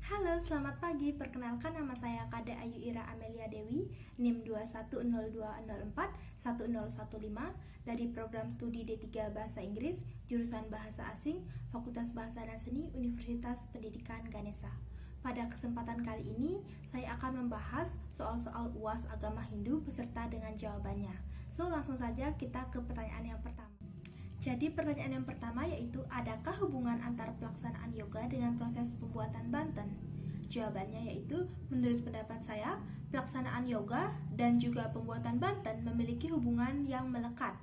Halo, selamat pagi. Perkenalkan nama saya Kade Ayu Ira Amelia Dewi, NIM 2102041015 dari Program Studi D3 Bahasa Inggris, Jurusan Bahasa Asing, Fakultas Bahasa dan Seni, Universitas Pendidikan Ganesha. Pada kesempatan kali ini, saya akan membahas soal-soal UAS agama Hindu beserta dengan jawabannya. So, langsung saja kita ke pertanyaan yang pertama. Jadi pertanyaan yang pertama yaitu, adakah hubungan antara pelaksanaan yoga dengan proses pembuatan banten? Jawabannya yaitu, menurut pendapat saya, pelaksanaan yoga dan juga pembuatan banten memiliki hubungan yang melekat.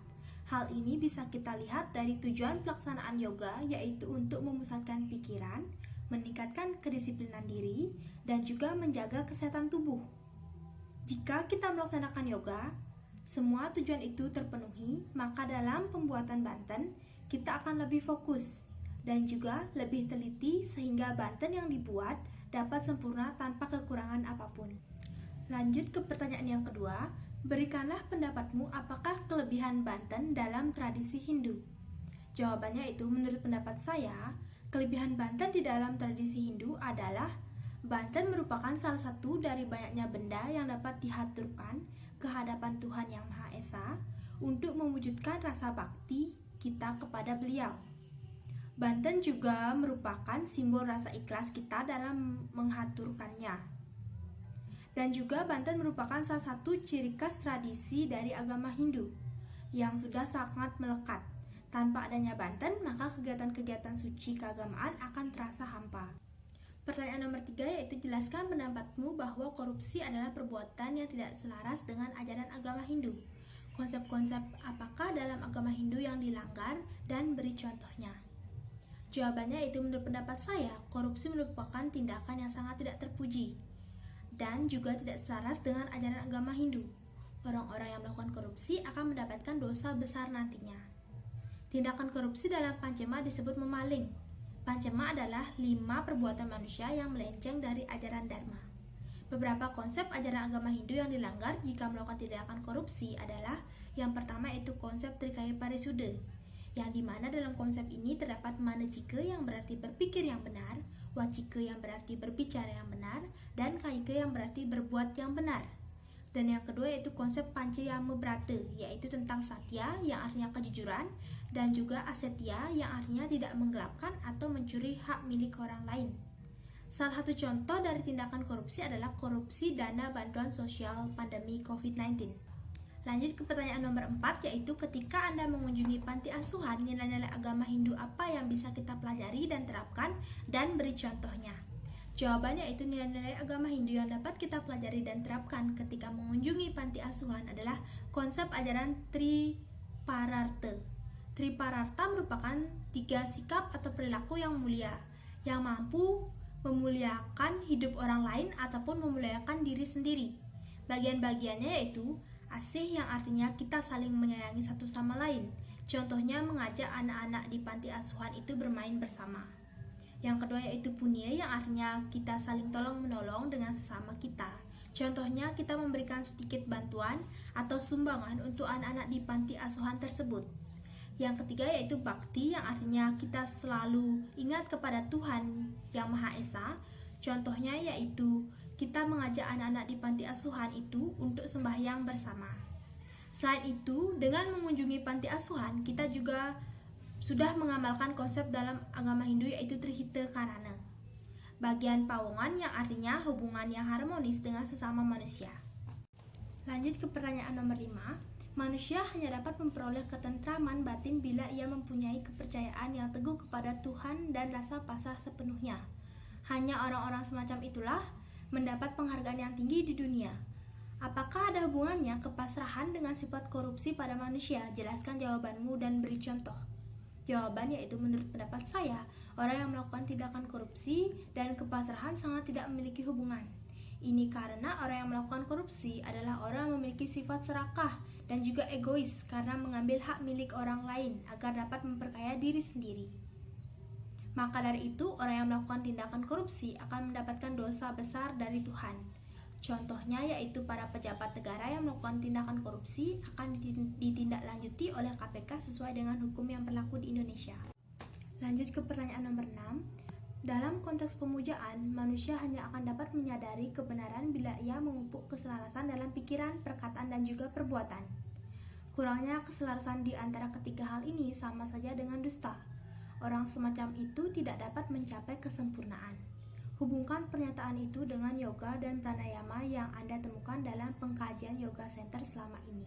Hal ini bisa kita lihat dari tujuan pelaksanaan yoga, yaitu untuk memusatkan pikiran, meningkatkan kedisiplinan diri, dan juga menjaga kesehatan tubuh. Jika kita melaksanakan yoga, semua tujuan itu terpenuhi, maka dalam pembuatan banten kita akan lebih fokus dan juga lebih teliti sehingga banten yang dibuat dapat sempurna tanpa kekurangan apapun. Lanjut ke pertanyaan yang kedua, berikanlah pendapatmu apakah kelebihan banten dalam tradisi Hindu. Jawabannya itu, menurut pendapat saya, kelebihan banten di dalam tradisi Hindu adalah banten merupakan salah satu dari banyaknya benda yang dapat dihaturkan ke hadapan Tuhan Yang Maha Esa untuk mewujudkan rasa bakti kita kepada Beliau. Banten juga merupakan simbol rasa ikhlas kita dalam menghaturkannya. Dan juga banten merupakan salah satu ciri khas tradisi dari agama Hindu yang sudah sangat melekat. Tanpa adanya banten, maka kegiatan-kegiatan suci keagamaan akan terasa hampa. Pertanyaan nomor 3 yaitu, jelaskan pendapatmu bahwa korupsi adalah perbuatan yang tidak selaras dengan ajaran agama Hindu. Konsep-konsep apakah dalam agama Hindu yang dilanggar dan beri contohnya? Jawabannya itu, menurut pendapat saya, korupsi merupakan tindakan yang sangat tidak terpuji dan juga tidak selaras dengan ajaran agama Hindu. Orang-orang yang melakukan korupsi akan mendapatkan dosa besar nantinya. Tindakan korupsi dalam Pancema disebut memaling. Pancema adalah 5 perbuatan manusia yang melenceng dari ajaran Dharma. Beberapa konsep ajaran agama Hindu yang dilanggar jika melakukan tindakan korupsi adalah, yang pertama itu konsep Trikaya Parisuddha, yang dimana dalam konsep ini terdapat manajika yang berarti berpikir yang benar, wacika yang berarti berbicara yang benar, dan kayika yang berarti berbuat yang benar. Dan yang kedua yaitu konsep Pancayama Brata, yaitu tentang satya yang artinya kejujuran, dan juga asetya yang artinya tidak menggelapkan atau mencuri hak milik orang lain. Salah satu contoh dari tindakan korupsi adalah korupsi dana bantuan sosial pandemi COVID-19. Lanjut ke pertanyaan nomor 4, yaitu ketika Anda mengunjungi panti asuhan, nilai-nilai agama Hindu apa yang bisa kita pelajari dan terapkan, dan beri contohnya. Jawabannya itu, nilai-nilai agama Hindu yang dapat kita pelajari dan terapkan ketika mengunjungi panti asuhan adalah konsep ajaran Tripararta. Tripararta merupakan 3 sikap atau perilaku yang mulia, yang mampu memuliakan hidup orang lain ataupun memuliakan diri sendiri. Bagian-bagiannya yaitu asih yang artinya kita saling menyayangi satu sama lain. Contohnya mengajak anak-anak di panti asuhan itu bermain bersama. Yang kedua yaitu punya yang artinya kita saling tolong-menolong dengan sesama kita. Contohnya kita memberikan sedikit bantuan atau sumbangan untuk anak-anak di panti asuhan tersebut. Yang ketiga yaitu bakti yang artinya kita selalu ingat kepada Tuhan Yang Maha Esa. Contohnya yaitu kita mengajak anak-anak di panti asuhan itu untuk sembahyang bersama. Selain itu, dengan mengunjungi panti asuhan, kita juga sudah mengamalkan konsep dalam agama Hindu yaitu Trihita Karana, bagian pawongan yang artinya hubungan yang harmonis dengan sesama manusia. Lanjut ke pertanyaan nomor 5, manusia hanya dapat memperoleh ketentraman batin bila ia mempunyai kepercayaan yang teguh kepada Tuhan dan rasa pasrah sepenuhnya. Hanya orang-orang semacam itulah mendapat penghargaan yang tinggi di dunia. Apakah ada hubungannya kepasrahan dengan sifat korupsi pada manusia? Jelaskan jawabanmu dan beri contoh. Jawabannya itu, menurut pendapat saya, orang yang melakukan tindakan korupsi dan kepasrahan sangat tidak memiliki hubungan. Ini karena orang yang melakukan korupsi adalah orang yang memiliki sifat serakah dan juga egois karena mengambil hak milik orang lain agar dapat memperkaya diri sendiri. Maka dari itu, orang yang melakukan tindakan korupsi akan mendapatkan dosa besar dari Tuhan. Contohnya yaitu para pejabat negara yang melakukan tindakan korupsi akan ditindaklanjuti oleh KPK sesuai dengan hukum yang berlaku di Indonesia. Lanjut ke pertanyaan nomor 6. Dalam konteks pemujaan, manusia hanya akan dapat menyadari kebenaran bila ia memupuk keselarasan dalam pikiran, perkataan, dan juga perbuatan. Kurangnya keselarasan di antara ketiga hal ini sama saja dengan dusta. Orang semacam itu tidak dapat mencapai kesempurnaan. Hubungkan pernyataan itu dengan yoga dan pranayama yang Anda temukan dalam pengkajian Yoga Center selama ini.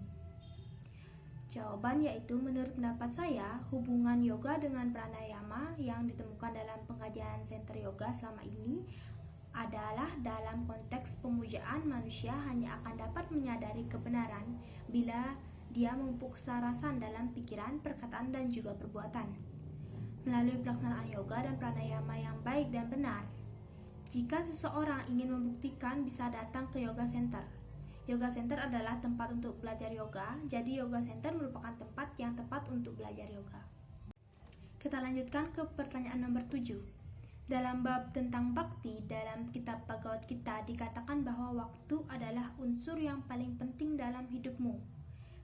Jawaban yaitu menurut pendapat saya, hubungan yoga dengan pranayama yang ditemukan dalam pengkajian Center Yoga selama ini adalah dalam konteks pemujaan manusia hanya akan dapat menyadari kebenaran bila dia memupuk keselarasan dalam pikiran, perkataan, dan juga perbuatan. Melalui pelaksanaan yoga dan pranayama yang baik dan benar, jika seseorang ingin membuktikan bisa datang ke Yoga Center. Yoga Center adalah tempat untuk belajar yoga, jadi Yoga Center merupakan tempat yang tepat untuk belajar yoga. Kita lanjutkan ke pertanyaan nomor 7. Dalam bab tentang bakti, dalam kitab Bhagavad Gita dikatakan bahwa waktu adalah unsur yang paling penting dalam hidupmu.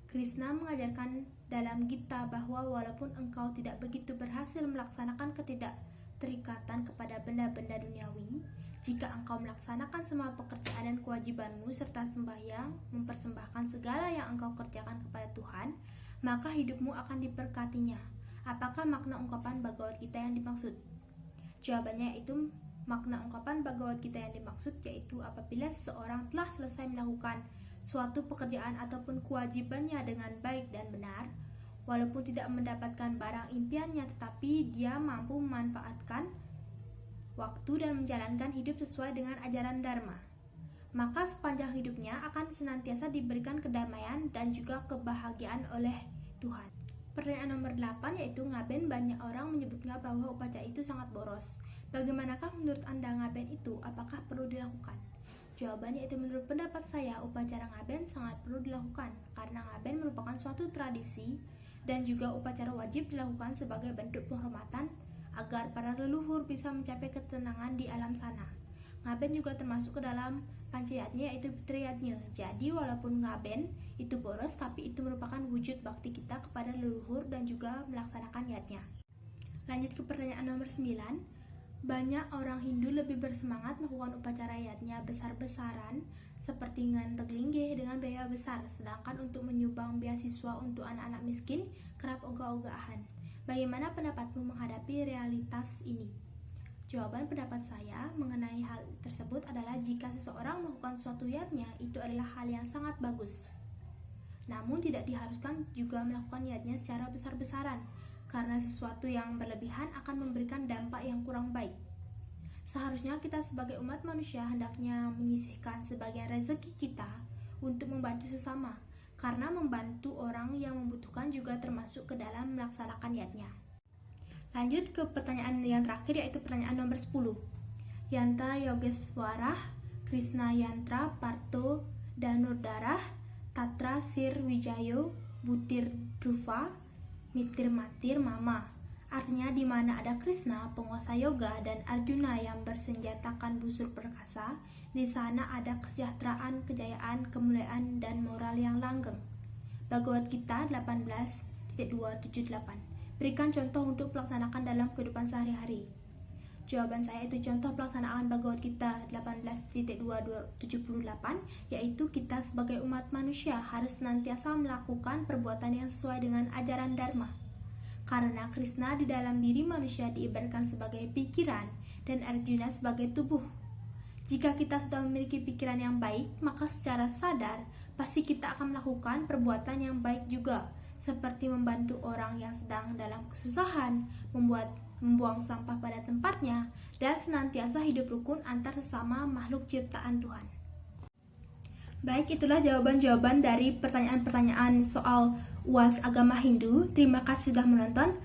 Krishna mengajarkan dalam Gita bahwa walaupun engkau tidak begitu berhasil melaksanakan ketidakterikatan kepada benda-benda duniawi, jika engkau melaksanakan semua pekerjaan dan kewajibanmu serta sembahyang, mempersembahkan segala yang engkau kerjakan kepada Tuhan, maka hidupmu akan diberkatinya. Apakah makna ungkapan Bhagavad Gita yang dimaksud? Jawabannya yaitu makna ungkapan Bhagavad Gita yang dimaksud yaitu apabila seseorang telah selesai melakukan suatu pekerjaan ataupun kewajibannya dengan baik dan benar, walaupun tidak mendapatkan barang impiannya, tetapi dia mampu memanfaatkan waktu dan menjalankan hidup sesuai dengan ajaran Dharma, maka sepanjang hidupnya akan senantiasa diberikan kedamaian dan juga kebahagiaan oleh Tuhan. Pertanyaan nomor 8 yaitu ngaben. Banyak orang menyebutnya bahwa upacara itu sangat boros. Bagaimanakah menurut Anda ngaben itu? Apakah perlu dilakukan? Jawabannya itu menurut pendapat saya upacara ngaben sangat perlu dilakukan karena ngaben merupakan suatu tradisi dan juga upacara wajib dilakukan sebagai bentuk penghormatan agar para leluhur bisa mencapai ketenangan di alam sana. Ngaben juga termasuk ke dalam pancayatnya yaitu fitriyatnya. Jadi walaupun ngaben itu boros, tapi itu merupakan wujud bakti kita kepada leluhur dan juga melaksanakan yatnya. Lanjut ke pertanyaan nomor 9. Banyak orang Hindu lebih bersemangat melakukan upacara yatnya besar-besaran seperti nganteg linggih dengan biaya besar, sedangkan untuk menyumbang beasiswa untuk anak-anak miskin kerap ogah-ogahan. Bagaimana pendapatmu menghadapi realitas ini? Jawaban pendapat saya mengenai hal tersebut adalah jika seseorang melakukan suatu yatnya, itu adalah hal yang sangat bagus. Namun tidak diharuskan juga melakukan yatnya secara besar-besaran, karena sesuatu yang berlebihan akan memberikan dampak yang kurang baik. Seharusnya kita sebagai umat manusia hendaknya menyisihkan sebagian rezeki kita untuk membantu sesama, karena membantu orang yang membutuhkan juga termasuk ke dalam melaksanakan yatnya. Lanjut ke pertanyaan yang terakhir yaitu pertanyaan nomor 10. Yantra Yogeswarah, Krishna Yantra Parto Danurdarah, Tatra Sir Wijayo, Butir Dhruva, Mitir Matir Mama. Artinya di mana ada Krishna, penguasa yoga, dan Arjuna yang bersenjatakan busur perkasa, di sana ada kesejahteraan, kejayaan, kemuliaan, dan moral yang langgeng. Bhagavad Gita 18.278. Berikan contoh untuk pelaksanakan dalam kehidupan sehari-hari. Jawaban saya itu contoh pelaksanaan Bhagavad Gita 18.278, yaitu kita sebagai umat manusia harus senantiasa melakukan perbuatan yang sesuai dengan ajaran Dharma. Karena Krishna di dalam diri manusia diibaratkan sebagai pikiran dan Arjuna sebagai tubuh. Jika kita sudah memiliki pikiran yang baik, maka secara sadar pasti kita akan melakukan perbuatan yang baik juga, seperti membantu orang yang sedang dalam kesusahan, membuang sampah pada tempatnya, dan senantiasa hidup rukun antar sesama makhluk ciptaan Tuhan. Baik, itulah jawaban-jawaban dari pertanyaan-pertanyaan soal UAS Agama Hindu. Terima kasih sudah menonton.